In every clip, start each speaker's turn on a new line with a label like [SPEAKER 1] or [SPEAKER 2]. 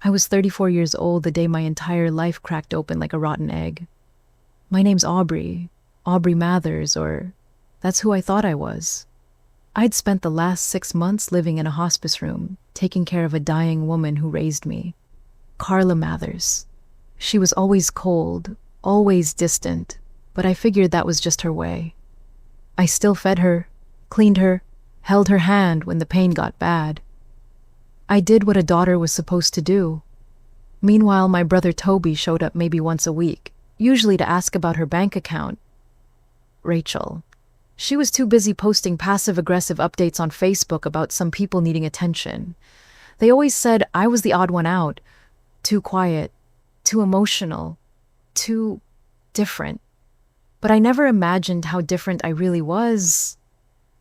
[SPEAKER 1] I was 34 years old the day my entire life cracked open like a rotten egg. My name's Aubrey. Aubrey Mathers, or that's who I thought I was. I'd spent the last 6 months living in a hospice room, taking care of a dying woman who raised me. Carla Mathers. She was always cold, always distant, but I figured that was just her way. I still fed her, cleaned her, held her hand when the pain got bad. I did what a daughter was supposed to do. Meanwhile, my brother Toby showed up maybe once a week, usually to ask about her bank account. Rachel. She was too busy posting passive-aggressive updates on Facebook about some people needing attention. They always said I was the odd one out. Too quiet, too emotional, too different. But I never imagined how different I really was.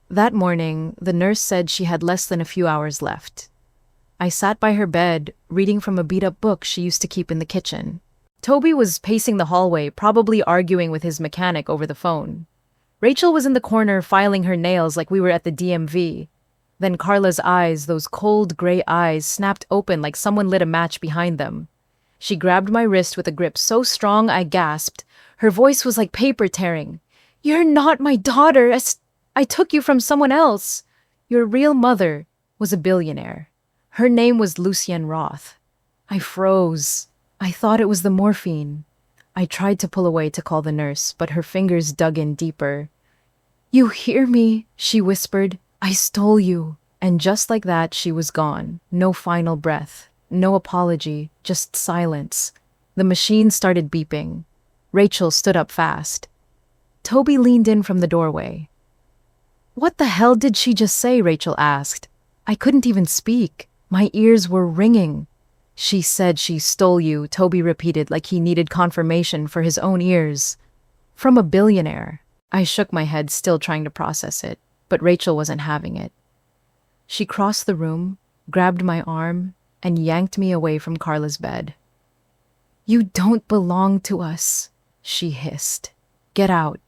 [SPEAKER 1] That morning, the nurse said she had less than a few hours left. I sat by her bed, reading from a beat-up book she used to keep in the kitchen. Toby was pacing the hallway, probably arguing with his mechanic over the phone. Rachel was in the corner filing her nails like we were at the DMV. Then Carla's eyes, those cold gray eyes, snapped open like someone lit a match behind them. She grabbed my wrist with a grip so strong I gasped. Her voice was like paper tearing. "You're not my daughter. I took you from someone else. Your real mother was a billionaire. Her name was Lucienne Roth." I froze. I thought it was the morphine. I tried to pull away to call the nurse, but her fingers dug in deeper. "You hear me?" she whispered. "I stole you." And just like that, she was gone. No final breath. No apology. Just silence. The machine started beeping. Rachel stood up fast. Toby leaned in from the doorway. "What the hell did she just say?" Rachel asked. I couldn't even speak. My ears were ringing. "She said she stole you," Toby repeated like he needed confirmation for his own ears. "From a billionaire." I shook my head, still trying to process it, but Rachel wasn't having it. She crossed the room, grabbed my arm, and yanked me away from Carla's bed. "You don't belong to us," she hissed. "Get out."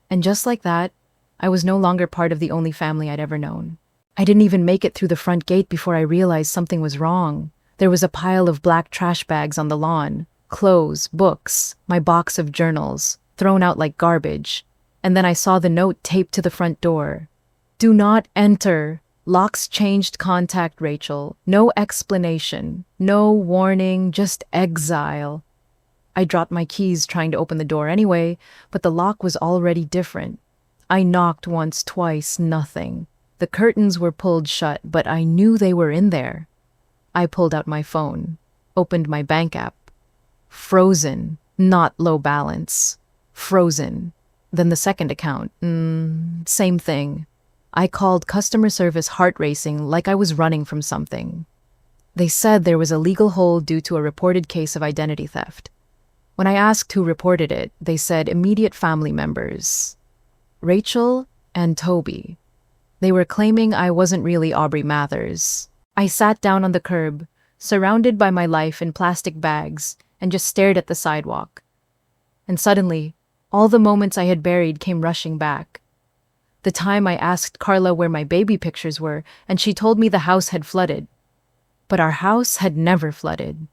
[SPEAKER 1] And just like that, I was no longer part of the only family I'd ever known. I didn't even make it through the front gate before I realized something was wrong. There was a pile of black trash bags on the lawn, clothes, books, my box of journals, thrown out like garbage. And then I saw the note taped to the front door. "Do not enter. Locks changed, contact Rachel. No explanation. No warning, just exile." I dropped my keys trying to open the door anyway, but the lock was already different. I knocked once, twice, nothing. The curtains were pulled shut, but I knew they were in there. I pulled out my phone, opened my bank app. Frozen, not low balance. Frozen. Then the second account. Same thing. I called customer service, heart racing like I was running from something. They said there was a legal hold due to a reported case of identity theft. When I asked who reported it, they said immediate family members. Rachel and Toby. They were claiming I wasn't really Aubrey Mathers. I sat down on the curb, surrounded by my life in plastic bags, and just stared at the sidewalk. And suddenly, all the moments I had buried came rushing back. The time I asked Carla where my baby pictures were, and she told me the house had flooded. But our house had never flooded.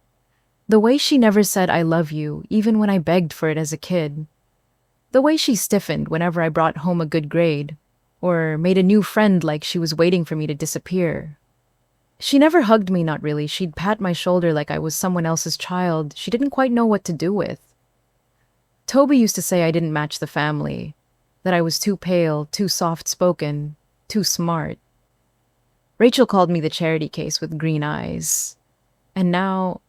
[SPEAKER 1] The way she never said "I love you," even when I begged for it as a kid. The way she stiffened whenever I brought home a good grade, or made a new friend like she was waiting for me to disappear. She never hugged me, not really. She'd pat my shoulder like I was someone else's child she didn't quite know what to do with. Toby used to say I didn't match the family, that I was too pale, too soft-spoken, too smart. Rachel called me the charity case with green eyes. And now,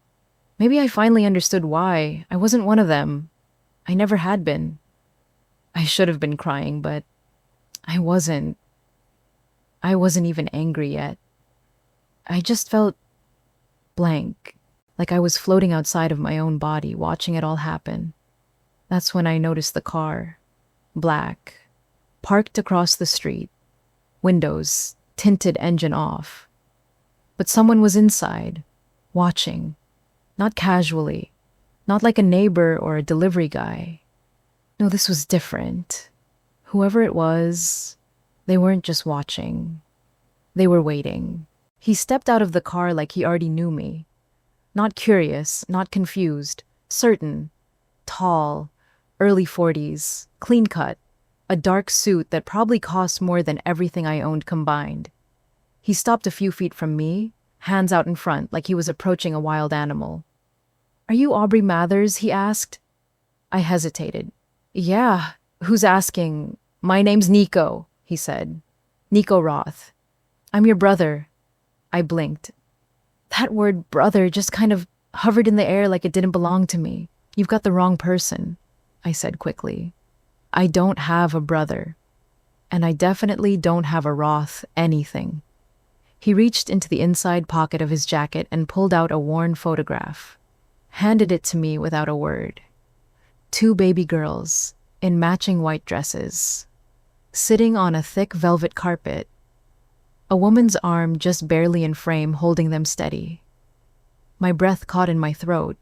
[SPEAKER 1] maybe I finally understood why. I wasn't one of them. I never had been. I should have been crying, but I wasn't. I wasn't even angry yet. I just felt blank, like I was floating outside of my own body, watching it all happen. That's when I noticed the car, black, parked across the street, windows, tinted engine off. But someone was inside, watching, not casually, not like a neighbor or a delivery guy. No, this was different. Whoever it was, they weren't just watching. They were waiting. He stepped out of the car like he already knew me. Not curious, not confused, certain, tall, early 40s, clean cut, a dark suit that probably cost more than everything I owned combined. He stopped a few feet from me, hands out in front like he was approaching a wild animal. "Are you Aubrey Mathers?" he asked. I hesitated. "Yeah, who's asking?" "My name's Nico," he said. "Nico Roth. I'm your brother." I blinked. That word brother just kind of hovered in the air like it didn't belong to me. "You've got the wrong person," I said quickly. "I don't have a brother. And I definitely don't have a Roth anything." He reached into the inside pocket of his jacket and pulled out a worn photograph. Handed it to me without a word. Two baby girls, in matching white dresses, sitting on a thick velvet carpet, a woman's arm just barely in frame holding them steady. My breath caught in my throat,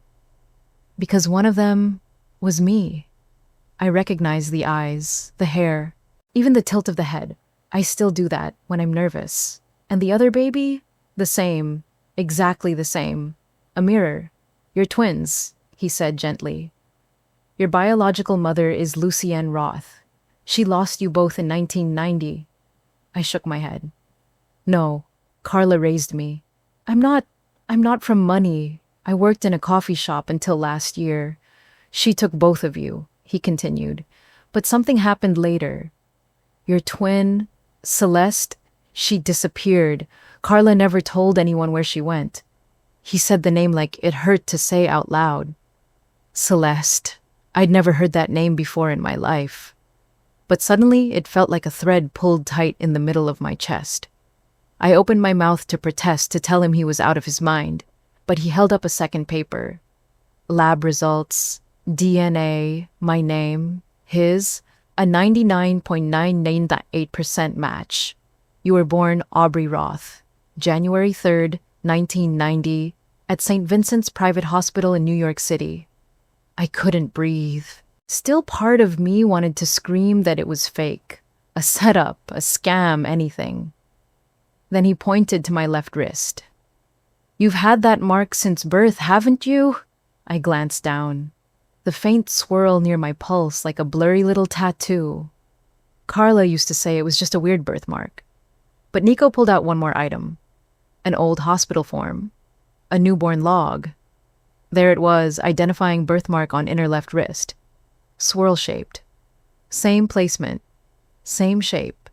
[SPEAKER 1] because one of them was me. I recognized the eyes, the hair, even the tilt of the head. I still do that when I'm nervous. And the other baby? The same, exactly the same. "A mirror. You're twins," he said gently. "Your biological mother is Lucienne Roth. She lost you both in 1990. I shook my head. "No," Carla raised me. I'm not from money. I worked in a coffee shop until last year. She took both of you," he continued. "But something happened later. Your twin, Celeste, she disappeared. Carla never told anyone where she went." He said the name like it hurt to say out loud. Celeste. I'd never heard that name before in my life. But suddenly it felt like a thread pulled tight in the middle of my chest. I opened my mouth to protest, to tell him he was out of his mind, but he held up a second paper. Lab results, DNA, my name, his, a 99.998% match. You were born Aubrey Roth, January 3rd, 1990, at St. Vincent's Private Hospital in New York City. I couldn't breathe. Still part of me wanted to scream that it was fake, a setup, a scam, anything. Then he pointed to my left wrist. "You've had that mark since birth, haven't you?" I glanced down. The faint swirl near my pulse like a blurry little tattoo. Carla used to say it was just a weird birthmark. But Nico pulled out one more item. An old hospital form. A newborn log. There it was, identifying birthmark on inner left wrist. Swirl-shaped. Same placement. Same shape.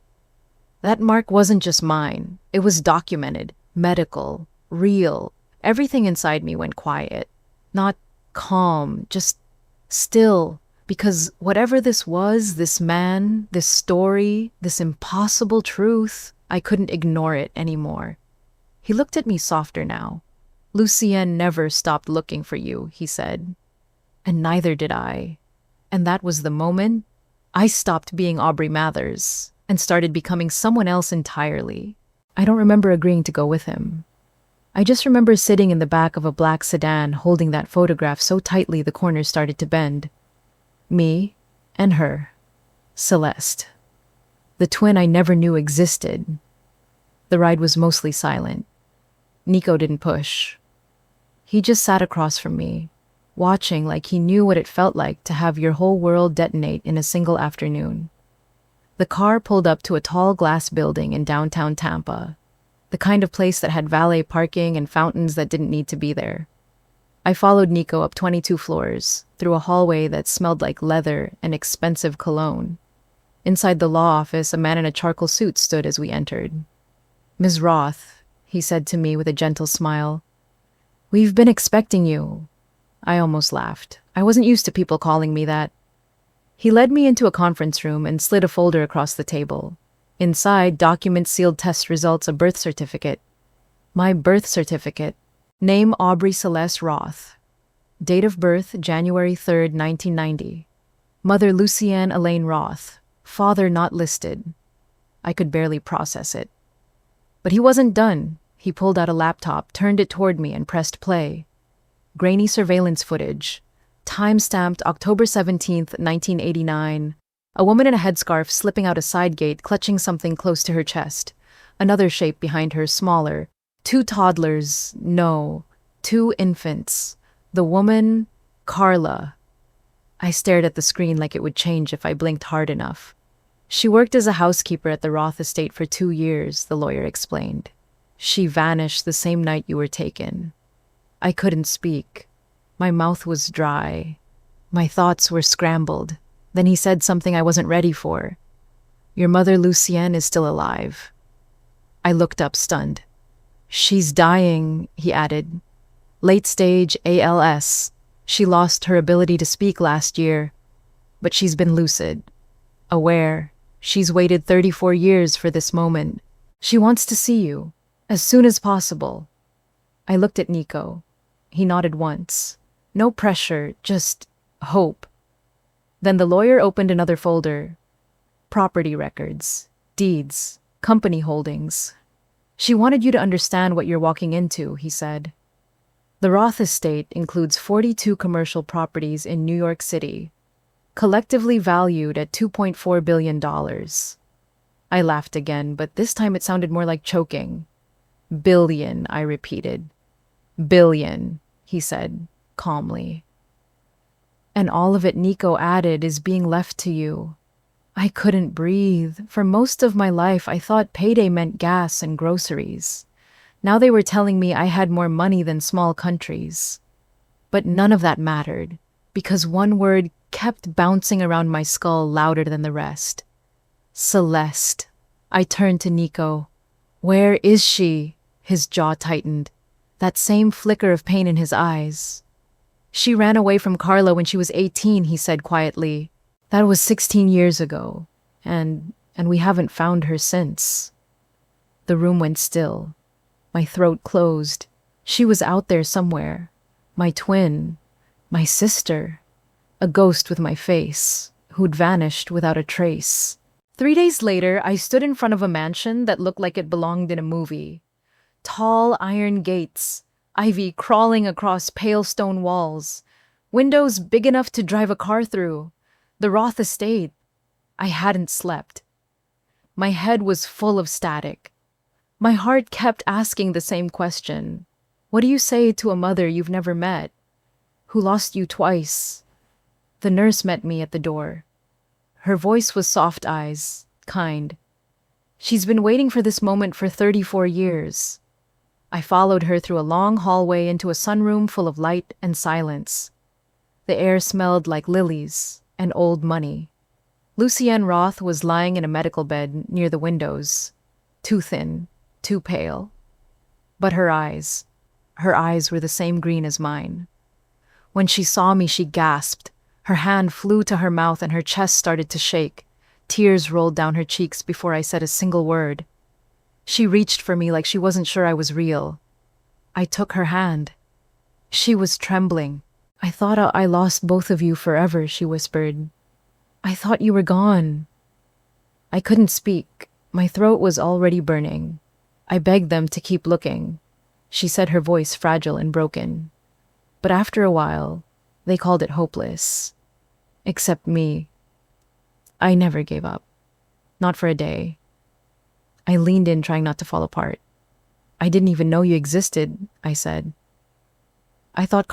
[SPEAKER 1] That mark wasn't just mine. It was documented, medical, real. Everything inside me went quiet. Not calm, just still. Because whatever this was, this man, this story, this impossible truth, I couldn't ignore it anymore. He looked at me softer now. "Lucienne never stopped looking for you," he said. And neither did I. And that was the moment I stopped being Aubrey Mathers and started becoming someone else entirely. I don't remember agreeing to go with him. I just remember sitting in the back of a black sedan holding that photograph so tightly the corners started to bend. Me and her. Celeste. The twin I never knew existed. The ride was mostly silent. Nico didn't push. He just sat across from me, watching like he knew what it felt like to have your whole world detonate in a single afternoon. The car pulled up to a tall glass building in downtown Tampa, the kind of place that had valet parking and fountains that didn't need to be there. I followed Nico up 22 floors, through a hallway that smelled like leather and expensive cologne. Inside the law office, a man in a charcoal suit stood as we entered. "Ms. Roth," he said to me with a gentle smile, "we've been expecting you." I almost laughed. I wasn't used to people calling me that. He led me into a conference room and slid a folder across the table. Inside, documents, sealed test results, a birth certificate. My birth certificate. Name Aubrey Celeste Roth. Date of birth, January 3rd, 1990. Mother Lucienne Elaine Roth. Father not listed. I could barely process it. But he wasn't done. He pulled out a laptop, turned it toward me, and pressed play. Grainy surveillance footage. Time-stamped October 17th, 1989. A woman in a headscarf slipping out a side gate, clutching something close to her chest. Another shape behind her, smaller. Two toddlers, no. 2 infants. The woman, Carla. I stared at the screen like it would change if I blinked hard enough. She worked as a housekeeper at the Roth estate for 2 years, the lawyer explained. She vanished the same night you were taken. I couldn't speak. My mouth was dry. My thoughts were scrambled. Then he said something I wasn't ready for. Your mother, Lucienne, is still alive. I looked up, stunned. She's dying, he added. Late stage ALS. She lost her ability to speak last year, but she's been lucid, aware. She's waited 34 years for this moment. She wants to see you, as soon as possible. I looked at Nico. He nodded once. No pressure, just hope. Then the lawyer opened another folder. Property records, deeds, company holdings. She wanted you to understand what you're walking into, he said. The Roth estate includes 42 commercial properties in New York City, collectively valued at $2.4 billion. I laughed again, but this time it sounded more like choking. Billion, I repeated. Billion, he said, calmly. And all of it, Nico added, is being left to you. I couldn't breathe. For most of my life, I thought payday meant gas and groceries. Now they were telling me I had more money than small countries. But none of that mattered, because one word kept bouncing around my skull louder than the rest. Celeste. I turned to Nico. Where is she? His jaw tightened. That same flicker of pain in his eyes. She ran away from Carla when she was 18, he said quietly. That was 16 years ago, and we haven't found her since. The room went still. My throat closed. She was out there somewhere. My twin. My sister. A ghost with my face, who'd vanished without a trace. 3 days later, I stood in front of a mansion that looked like it belonged in a movie. Tall iron gates, ivy crawling across pale stone walls, windows big enough to drive a car through. The Roth estate. I hadn't slept. My head was full of static. My heart kept asking the same question. What do you say to a mother you've never met, who lost you twice? The nurse met me at the door. Her voice was soft eyes, kind. She's been waiting for this moment for 34 years. I followed her through a long hallway into a sunroom full of light and silence. The air smelled like lilies and old money. Lucienne Roth was lying in a medical bed near the windows, too thin, too pale. But her eyes were the same green as mine. When she saw me, she gasped. Her hand flew to her mouth and her chest started to shake. Tears rolled down her cheeks before I said a single word. She reached for me like she wasn't sure I was real. I took her hand. She was trembling. I thought I lost both of you forever, she whispered. I thought you were gone. I couldn't speak. My throat was already burning. I begged them to keep looking. She said, her voice fragile and broken. But after a while, they called it hopeless. Except me. I never gave up. Not for a day. I leaned in, trying not to fall apart. I didn't even know you existed, I said. I thought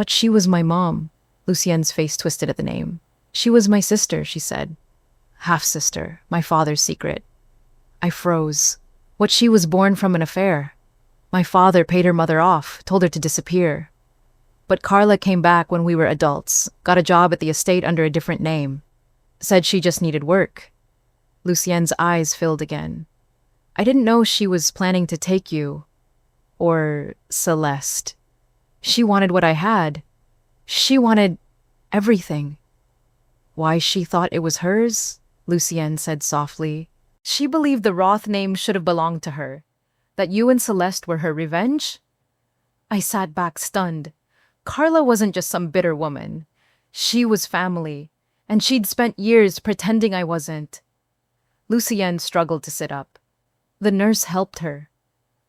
[SPEAKER 1] she was my mom. Lucienne's face twisted at the name. She was my sister, she said. Half-sister, my father's secret. I froze. What, she was born from an affair? My father paid her mother off, told her to disappear. But Carla came back when we were adults, got a job at the estate under a different name. Said she just needed work. Lucienne's eyes filled again. I didn't know she was planning to take you. Or Celeste. She wanted what I had. She wanted everything. Why she thought it was hers? Lucienne said softly. She believed the Roth name should have belonged to her. That you and Celeste were her revenge? I sat back stunned. Carla wasn't just some bitter woman. She was family, and she'd spent years pretending I wasn't. Lucienne struggled to sit up. The nurse helped her.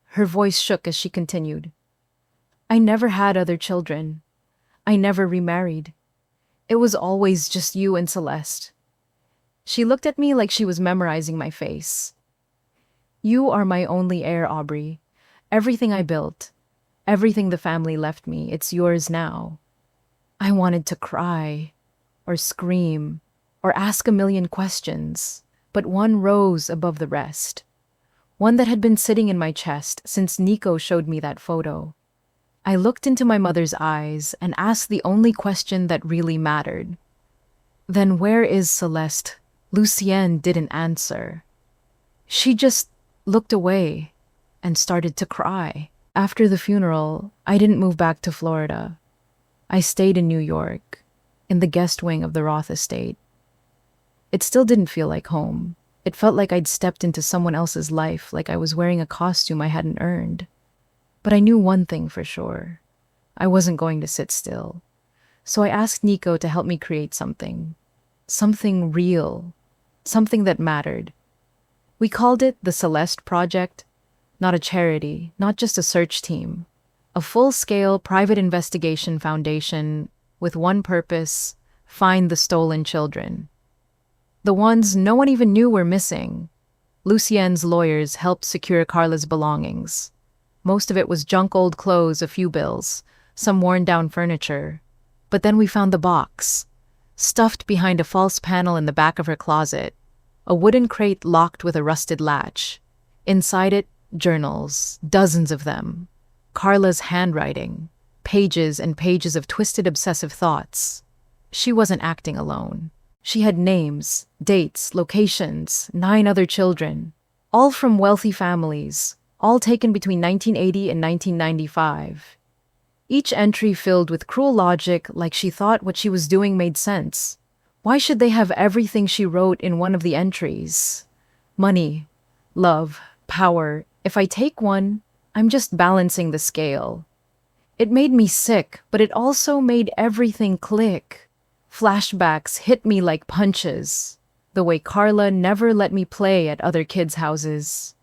[SPEAKER 1] Her voice shook as she continued. I never had other children. I never remarried. It was always just you and Celeste. She looked at me like she was memorizing my face. You are my only heir, Aubrey. Everything I built. Everything the family left me, it's yours now. I wanted to cry, or scream, or ask a million questions, but one rose above the rest. One that had been sitting in my chest since Nico showed me that photo. I looked into my mother's eyes and asked the only question that really mattered. Then where is Celeste? Lucienne didn't answer. She just looked away and started to cry. After the funeral, I didn't move back to Florida. I stayed in New York, in the guest wing of the Roth estate. It still didn't feel like home. It felt like I'd stepped into someone else's life, like I was wearing a costume I hadn't earned. But I knew one thing for sure. I wasn't going to sit still. So I asked Nico to help me create something. Something real. Something that mattered. We called it the Celeste Project. Not a charity, not just a search team. A full-scale private investigation foundation with one purpose: find the stolen children. The ones no one even knew were missing. Lucienne's lawyers helped secure Carla's belongings. Most of it was junk old clothes, a few bills, some worn-down furniture. But then we found the box, stuffed behind a false panel in the back of her closet, a wooden crate locked with a rusted latch. Inside it, journals, dozens of them. Carla's handwriting, pages and pages of twisted obsessive thoughts. She wasn't acting alone. She had names, dates, locations, 9 other children, all from wealthy families, all taken between 1980 and 1995. Each entry filled with cruel logic, like she thought what she was doing made sense. Why should they have everything she wrote in one of the entries? Money, love, power. If I take one, I'm just balancing the scale. It made me sick, but it also made everything click. Flashbacks hit me like punches, the way Carla never let me play at other kids' houses.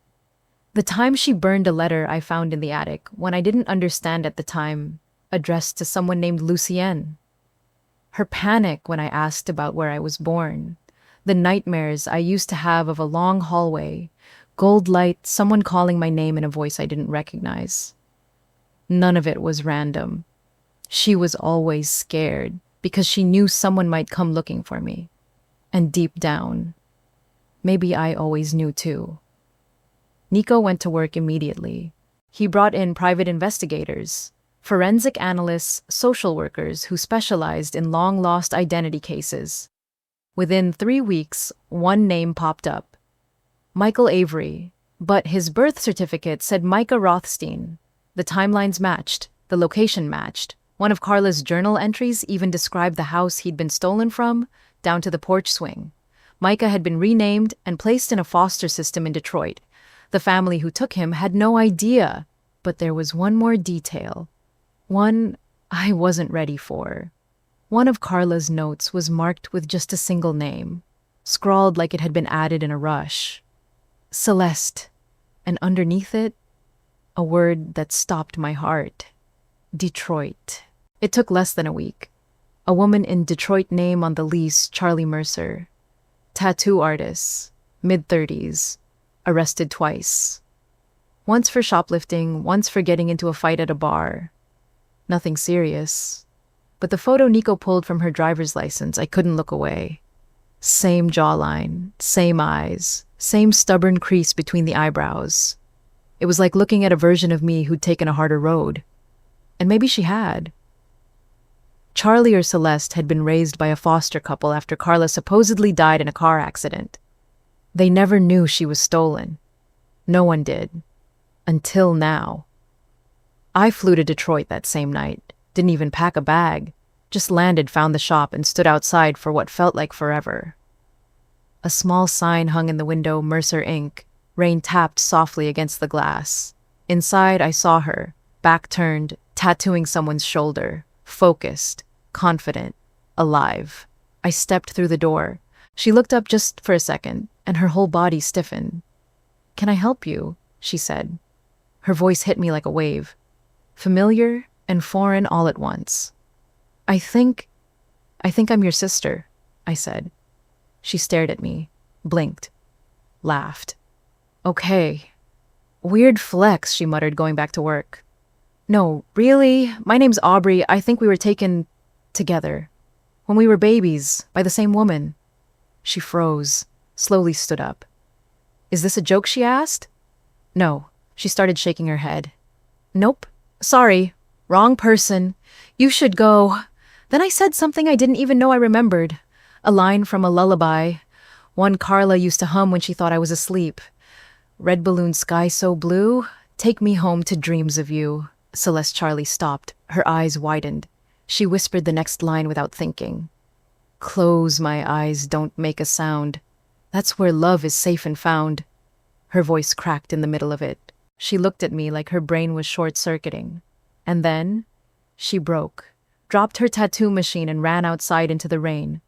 [SPEAKER 1] The time she burned a letter I found in the attic, when I didn't understand at the time, addressed to someone named Lucienne. Her panic when I asked about where I was born. The nightmares I used to have of a long hallway, gold light, someone calling my name in a voice I didn't recognize. None of it was random. She was always scared, because she knew someone might come looking for me. And deep down, maybe I always knew too. Nico went to work immediately. He brought in private investigators, forensic analysts, social workers who specialized in long-lost identity cases. Within 3 weeks, one name popped up. Michael Avery, but his birth certificate said Micah Rothstein. The timelines matched, the location matched. One of Carla's journal entries even described the house he'd been stolen from, down to the porch swing. Micah had been renamed and placed in a foster system in Detroit. The family who took him had no idea, but there was one more detail. One I wasn't ready for. One of Carla's notes was marked with just a single name, scrawled like it had been added in a rush. Celeste, and underneath it, a word that stopped my heart. Detroit. It took less than a week. A woman in Detroit name on the lease, Charlie Mercer. Tattoo artist, mid-30s, arrested twice. Once for shoplifting, once for getting into a fight at a bar. Nothing serious. But the photo Nico pulled from her driver's license, I couldn't look away. Same jawline, same eyes, same stubborn crease between the eyebrows. It was like looking at a version of me who'd taken a harder road. And maybe she had. Charlie or Celeste had been raised by a foster couple after Carla supposedly died in a car accident. They never knew she was stolen. No one did. Until now. I flew to Detroit that same night, didn't even pack a bag, just landed, found the shop, and stood outside for what felt like forever. A small sign hung in the window, Mercer Inc. Rain tapped softly against the glass. Inside, I saw her, back turned, tattooing someone's shoulder, focused, confident, alive. I stepped through the door. She looked up just for a second, and her whole body stiffened. "Can I help you?" she said. Her voice hit me like a wave, familiar and foreign all at once. I think I'm your sister," I said. She stared at me, blinked, laughed. "Okay. Weird flex," she muttered, going back to work. No, really? My name's Aubrey. I think we were taken together. When we were babies, by the same woman. She froze, slowly stood up. Is this a joke, she asked? No. She started shaking her head. Nope. Sorry. Wrong person. You should go. Then I said something I didn't even know I remembered. A line from a lullaby. One Carla used to hum when she thought I was asleep. Red balloon sky so blue, take me home to dreams of you. Celeste Charlie stopped. Her eyes widened. She whispered the next line without thinking. Close my eyes, don't make a sound. That's where love is safe and found. Her voice cracked in the middle of it. She looked at me like her brain was short-circuiting. And then she broke, dropped her tattoo machine and ran outside into the rain.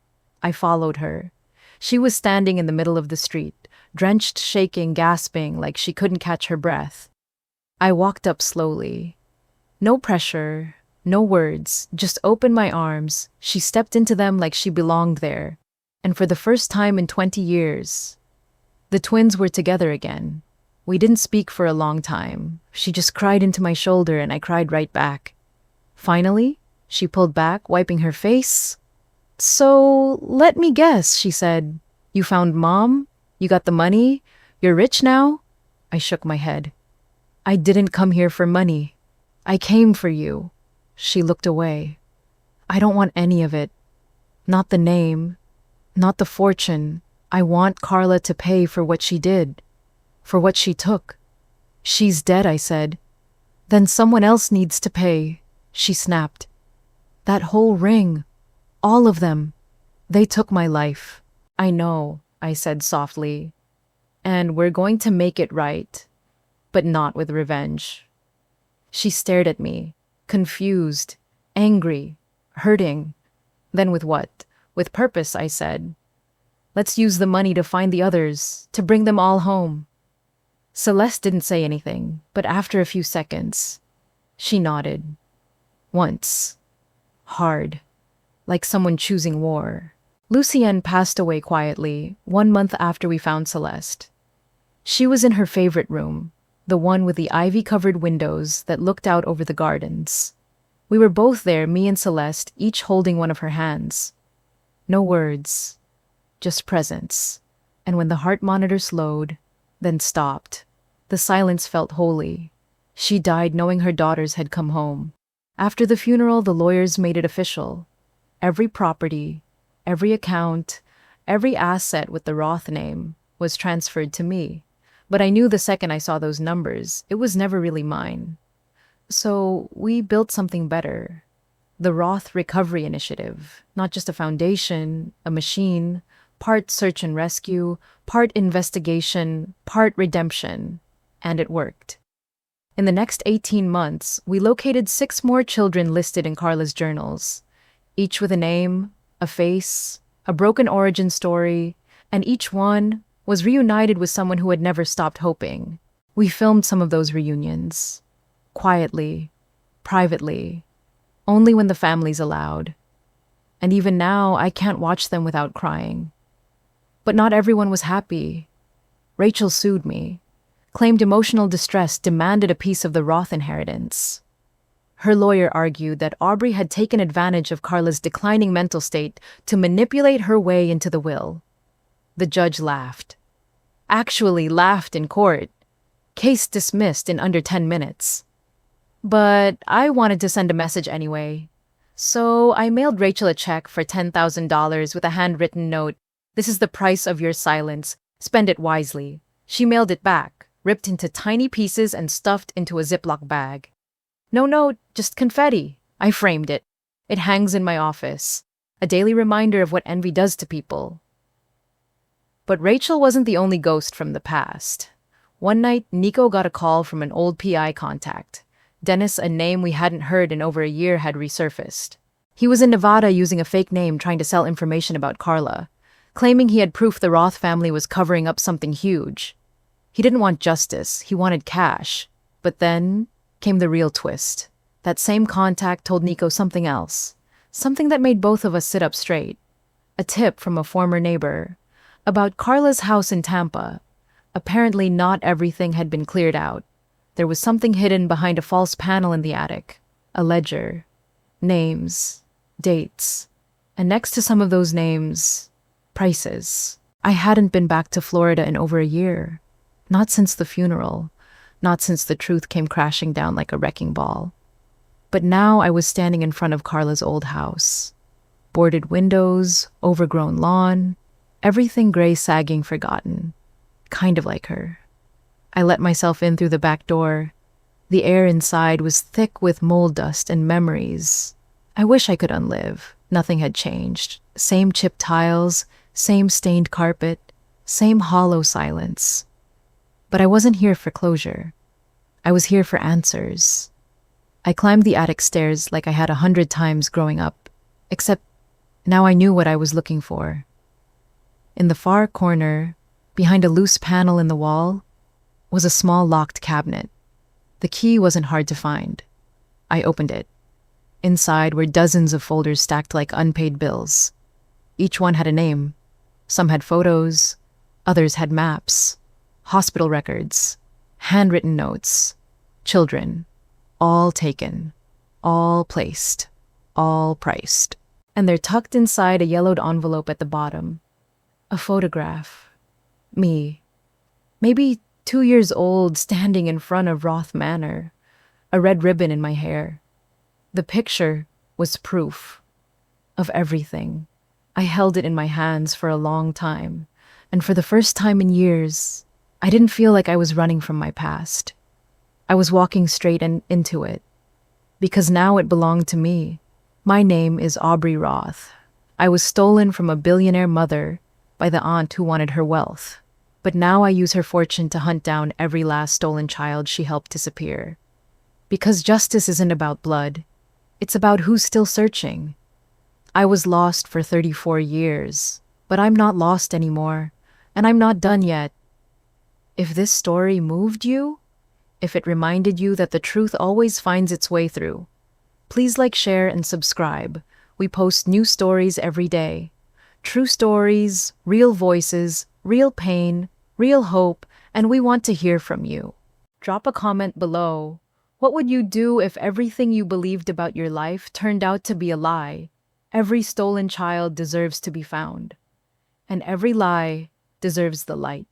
[SPEAKER 1] I followed her. She was standing in the middle of the street, drenched, shaking, gasping like she couldn't catch her breath. I walked up slowly. No pressure, no words, just opened my arms. She stepped into them like she belonged there. And for the first time in 20 years, the twins were together again. We didn't speak for a long time. She just cried into my shoulder and I cried right back. Finally, she pulled back, wiping her face. So, let me guess, she said. You found Mom? You got the money? You're rich now? I shook my head. I didn't come here for money. I came for you. She looked away. I don't want any of it. Not the name. Not the fortune. I want Carla to pay for what she did. For what she took. She's dead, I said. Then someone else needs to pay, she snapped. That whole ring. All of them. They took my life. I know, I said softly. And we're going to make it right. But not with revenge. She stared at me, confused, angry, hurting. Then with what? With purpose, I said. Let's use the money to find the others, to bring them all home. Celeste didn't say anything, but after a few seconds, she nodded. Once. Hard. Like someone choosing war. Lucienne passed away quietly 1 month after we found Celeste. She was in her favorite room, the one with the ivy-covered windows that looked out over the gardens. We were both there, me and Celeste, each holding one of her hands. No words, just presence. And when the heart monitor slowed, then stopped, the silence felt holy. She died knowing her daughters had come home. After the funeral, the lawyers made it official. Every property, every account, every asset with the Roth name was transferred to me. But I knew the second I saw those numbers, it was never really mine. So we built something better. The Roth Recovery Initiative, not just a foundation, a machine, part search and rescue, part investigation, part redemption. And it worked. In the next 18 months, we located 6 more children listed in Carla's journals, each with a name, a face, a broken origin story, and each one was reunited with someone who had never stopped hoping. We filmed some of those reunions. Quietly, privately, only when the families allowed. And even now, I can't watch them without crying. But not everyone was happy. Rachel sued me, claimed emotional distress, demanded a piece of the Roth inheritance. Her lawyer argued that Aubrey had taken advantage of Carla's declining mental state to manipulate her way into the will. The judge laughed. Actually laughed in court. Case dismissed in under 10 minutes. But I wanted to send a message anyway. So I mailed Rachel a check for $10,000 with a handwritten note. This is the price of your silence. Spend it wisely. She mailed it back, ripped into tiny pieces and stuffed into a Ziploc bag. No note, just confetti. I framed it. It hangs in my office. A daily reminder of what envy does to people. But Rachel wasn't the only ghost from the past. One night, Nico got a call from an old PI contact. Dennis, a name we hadn't heard in over a year, had resurfaced. He was in Nevada using a fake name trying to sell information about Carla, claiming he had proof the Roth family was covering up something huge. He didn't want justice, he wanted cash. But then came the real twist. That same contact told Nico something else. Something that made both of us sit up straight. A tip from a former neighbor. About Carla's house in Tampa. Apparently not everything had been cleared out. There was something hidden behind a false panel in the attic. A ledger. Names. Dates. And next to some of those names, prices. I hadn't been back to Florida in over a year. Not since the funeral. Not since the truth came crashing down like a wrecking ball. But now I was standing in front of Carla's old house. Boarded windows, overgrown lawn, everything gray, sagging, forgotten. Kind of like her. I let myself in through the back door. The air inside was thick with mold dust and memories. I wish I could unlive. Nothing had changed. Same chipped tiles, same stained carpet, same hollow silence. But I wasn't here for closure. I was here for answers. I climbed the attic stairs like I had 100 times growing up, except now I knew what I was looking for. In the far corner, behind a loose panel in the wall, was a small locked cabinet. The key wasn't hard to find. I opened it. Inside were dozens of folders stacked like unpaid bills. Each one had a name. Some had photos, others had maps, hospital records, handwritten notes, children, all taken, all placed, all priced. And they're tucked inside a yellowed envelope at the bottom. A photograph. Me. Maybe 2 years old, standing in front of Roth Manor, a red ribbon in my hair. The picture was proof of everything. I held it in my hands for a long time, and for the first time in years, I didn't feel like I was running from my past. I was walking straight into it, because now it belonged to me. My name is Aubrey Roth. I was stolen from a billionaire mother by the aunt who wanted her wealth. But now I use her fortune to hunt down every last stolen child she helped disappear. Because justice isn't about blood. It's about who's still searching. I was lost for 34 years, but I'm not lost anymore, and I'm not done yet. If this story moved you, if it reminded you that the truth always finds its way through, please like, share, and subscribe. We post new stories every day. True stories, real voices, real pain, real hope, and we want to hear from you. Drop a comment below. What would you do if everything you believed about your life turned out to be a lie? Every stolen child deserves to be found, and every lie deserves the light.